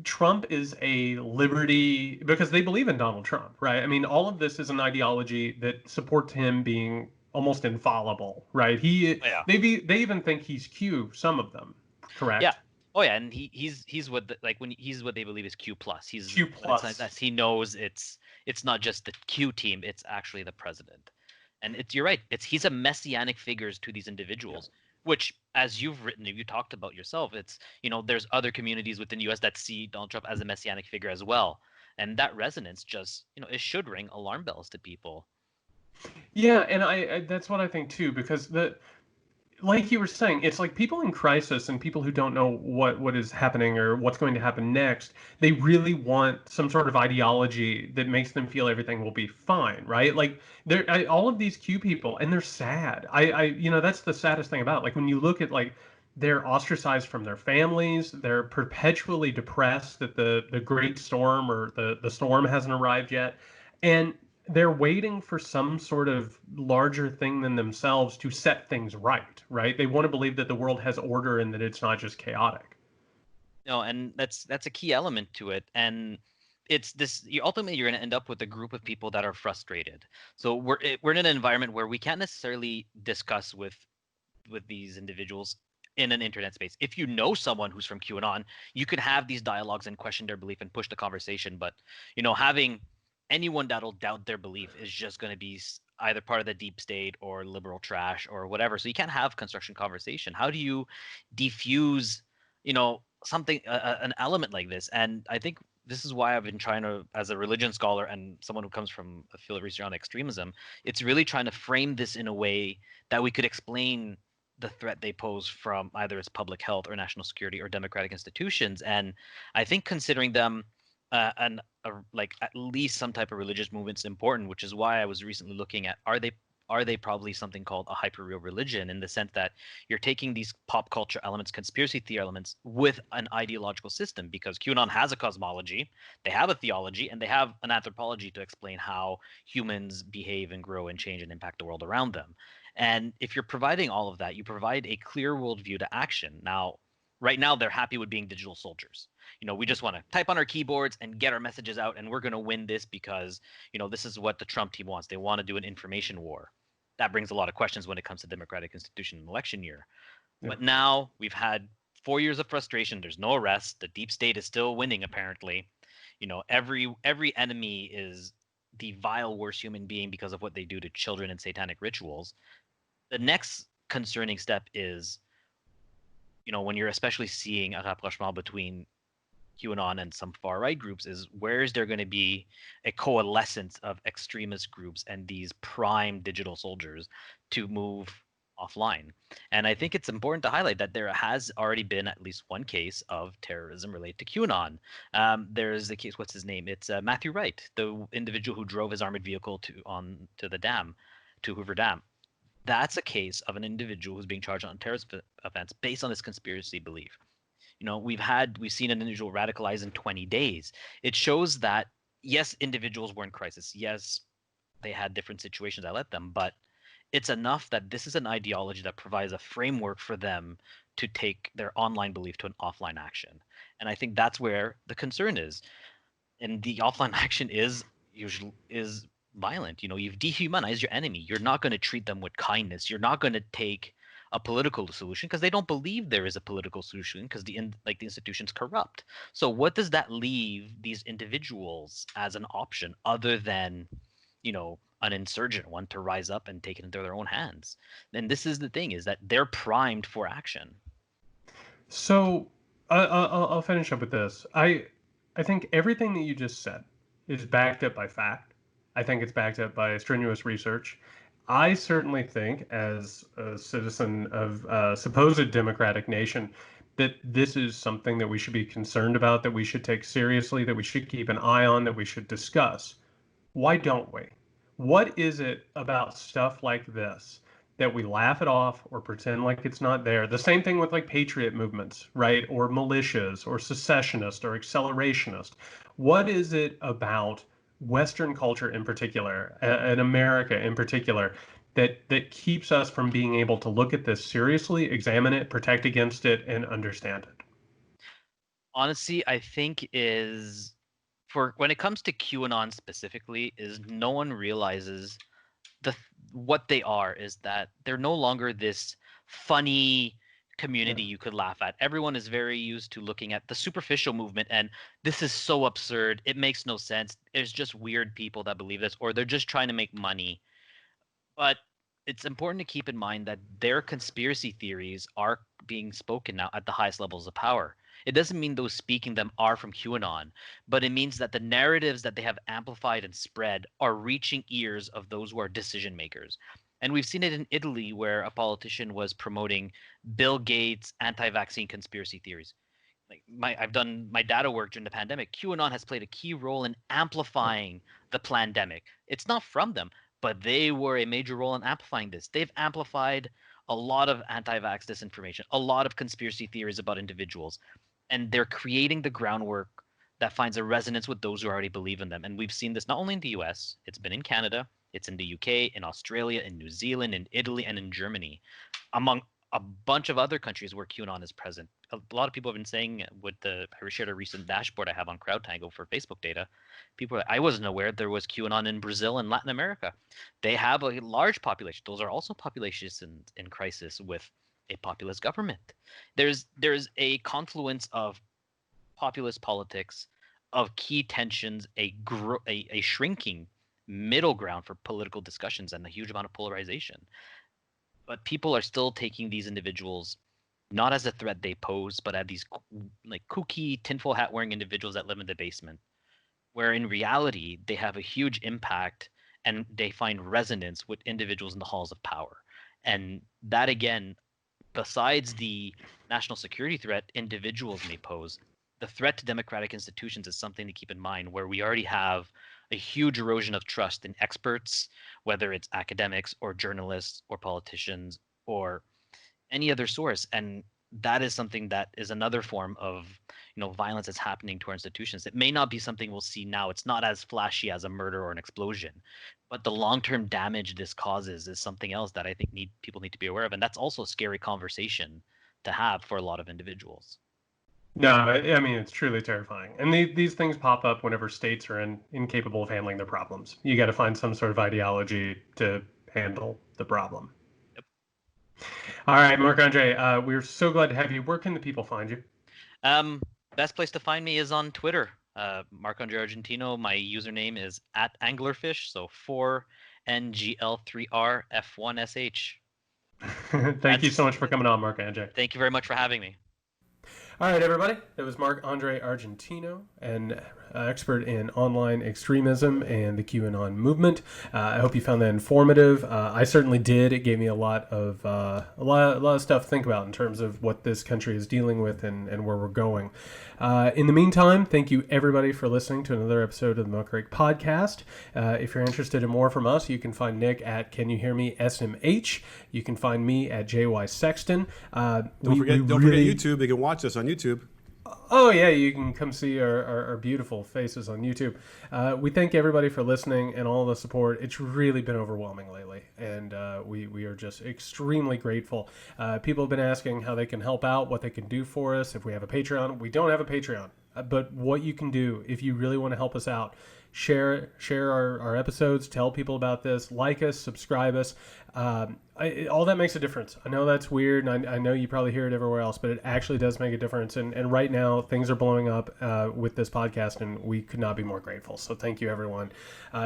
Trump is a liberty because they believe in Donald Trump, right? I mean, all of this is an ideology that supports him being almost infallible, right? Yeah. They even think he's Q, some of them, correct? Yeah. Oh yeah, and he's what he's what they believe is Q plus. He's Q plus. He knows it's not just the Q team, it's actually the president. And you're right. He's a messianic figures to these individuals, which, as you've written, you talked about yourself, it's there's other communities within the U.S. that see Donald Trump as a messianic figure as well, and that resonance just it should ring alarm bells to people. Yeah, and I that's what I think too, because like you were saying, it's like people in crisis and people who don't know what is happening or what's going to happen next. They really want some sort of ideology that makes them feel everything will be fine, right? Like all of these Q people, and they're sad. That's the saddest thing about it. Like when you look at like they're ostracized from their families, they're perpetually depressed that the great storm or the storm hasn't arrived yet, and they're waiting for some sort of larger thing than themselves to set things right, right? They want to believe that the world has order and that it's not just chaotic. No, and that's a key element to it. And it's this ultimately you're going to end up with a group of people that are frustrated. So we're in an environment where we can't necessarily discuss with these individuals in an internet space. If you know someone who's from QAnon, you could have these dialogues and question their belief and push the conversation. But having anyone that'll doubt their belief is just going to be either part of the deep state or liberal trash or whatever. So you can't have construction conversation. How do you defuse, something, an element like this? And I think this is why I've been trying to, as a religion scholar and someone who comes from a field of research on extremism, it's really trying to frame this in a way that we could explain the threat they pose from either its public health or national security or democratic institutions. And I think considering them like at least some type of religious movement is important, which is why I was recently looking at are are they probably something called a hyperreal religion, in the sense that you're taking these pop culture elements, conspiracy theory elements, with an ideological system? Because QAnon has a cosmology, they have a theology, and they have an anthropology to explain how humans behave and grow and change and impact the world around them. And if you're providing all of that, you provide a clear worldview to action. Now, right now, they're happy with being digital soldiers. We just want to type on our keyboards and get our messages out, and we're going to win this because, this is what the Trump team wants. They want to do an information war. That brings a lot of questions when it comes to democratic institution and election year. Yeah. But now we've had 4 years of frustration. There's no arrest. The deep state is still winning, apparently. Every enemy is the vile, worst human being because of what they do to children and satanic rituals. The next concerning step is, when you're especially seeing a rapprochement between QAnon and some far-right groups, is where is there going to be a coalescence of extremist groups and these prime digital soldiers to move offline? And I think it's important to highlight that there has already been at least one case of terrorism related to QAnon. There's the case, what's his name? It's Matthew Wright, the individual who drove his armored vehicle to the dam, to Hoover Dam. That's a case of an individual who's being charged on terrorist offense based on this conspiracy belief. We've seen an individual radicalized in 20 days. It shows that, yes, individuals were in crisis. Yes, they had different situations that led them, but it's enough that this is an ideology that provides a framework for them to take their online belief to an offline action. And I think that's where the concern is. And the offline action is violent. You've dehumanized your enemy. You're not going to treat them with kindness. You're not going to take a political solution because they don't believe there is a political solution because the institution's corrupt. So what does that leave these individuals as an option other than, an insurgent one to rise up and take it into their own hands? And this is the thing, is that they're primed for action. So I'll finish up with this. I think everything that you just said is backed up by fact. I think it's backed up by strenuous research. I certainly think, as a citizen of a supposed democratic nation, that this is something that we should be concerned about, that we should take seriously, that we should keep an eye on, that we should discuss. Why don't we? What is it about stuff like this that we laugh it off or pretend like it's not there? The same thing with like patriot movements, right? Or militias or secessionist or accelerationist. What is it about Western culture in particular, and America in particular, that keeps us from being able to look at this seriously, examine it, protect against it, and understand it? Honestly, I think is, for when it comes to QAnon specifically, is no one realizes what they are, is that they're no longer this funny community you could laugh at. Everyone is very used to looking at the superficial movement and this is so absurd, it makes no sense, there's just weird people that believe this, or they're just trying to make money. But it's important to keep in mind that their conspiracy theories are being spoken now at the highest levels of power. It doesn't mean those speaking them are from QAnon, but it means that the narratives that they have amplified and spread are reaching ears of those who are decision makers. And we've seen it in Italy, where a politician was promoting Bill Gates' anti-vaccine conspiracy theories. I've done my data work during the pandemic. QAnon has played a key role in amplifying the pandemic. It's not from them, but they were a major role in amplifying this. They've amplified a lot of anti-vax disinformation, a lot of conspiracy theories about individuals, and they're creating the groundwork that finds a resonance with those who already believe in them. And we've seen this not only in the US, it's been in Canada, it's in the UK, in Australia, in New Zealand, in Italy, and in Germany, among a bunch of other countries where QAnon is present. A lot of people have been saying, I shared a recent dashboard I have on CrowdTangle for Facebook data. I wasn't aware there was QAnon in Brazil and Latin America. They have a large population. Those are also populations in crisis with a populist government. There's a confluence of populist politics, of key tensions, a shrinking middle ground for political discussions, and a huge amount of polarization. But people are still taking these individuals not as a threat they pose, but as these like kooky tinfoil hat wearing individuals that live in the basement, where in reality they have a huge impact and they find resonance with individuals in the halls of power. And that, again, besides the national security threat individuals may pose, the threat to democratic institutions is something to keep in mind, where we already have a huge erosion of trust in experts, whether it's academics or journalists or politicians or any other source. And that is something that is another form of violence that's happening to our institutions. It may not be something we'll see now. It's not as flashy as a murder or an explosion, but the long-term damage this causes is something else that I think people need to be aware of. And that's also a scary conversation to have for a lot of individuals. No, I mean, it's truly terrifying. And these things pop up whenever states are incapable of handling their problems. You got to find some sort of ideology to handle the problem. Yep. All right, Marc-Andre, we're so glad to have you. Where can the people find you? Best place to find me is on Twitter. Marc-Andre Argentino. My username is @anglerfish, so 4NGL3RF1SH. Thank you so much for coming on, Marc-Andre. Thank you very much for having me. All right, everybody. That was Marc-Andre Argentino, an expert in online extremism and the QAnon movement. I hope you found that informative. I certainly did. It gave me a lot of stuff to think about in terms of what this country is dealing with and where we're going. In the meantime, thank you everybody for listening to another episode of the Milk Crate Podcast. If you're interested in more from us, you can find Nick at Can You Hear Me SMH. You can find me at JY Sexton. Don't forget YouTube. You can watch us on YouTube. Oh, yeah, you can come see our beautiful faces on YouTube. We thank everybody for listening and all the support. It's really been overwhelming lately, and we are just extremely grateful. People have been asking how they can help out, what they can do for us, if we have a Patreon. We don't have a Patreon, but what you can do if you really want to help us out, share our episodes, tell people about this, like us, subscribe us. All that makes a difference. I know that's weird, and I know you probably hear it everywhere else, but it actually does make a difference. And right now, things are blowing up with this podcast, and we could not be more grateful. So thank you, everyone.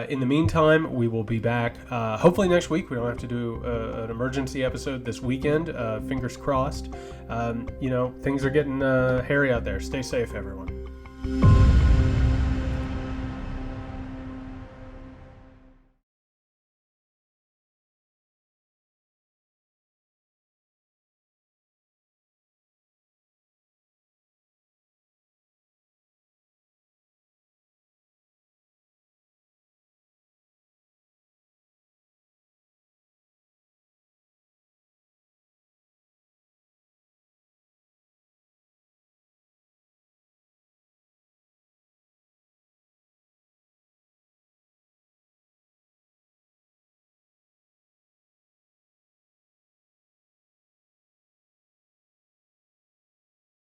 In the meantime, we will be back hopefully next week. We don't have to do an emergency episode this weekend. Fingers crossed. Things are getting hairy out there. Stay safe, everyone.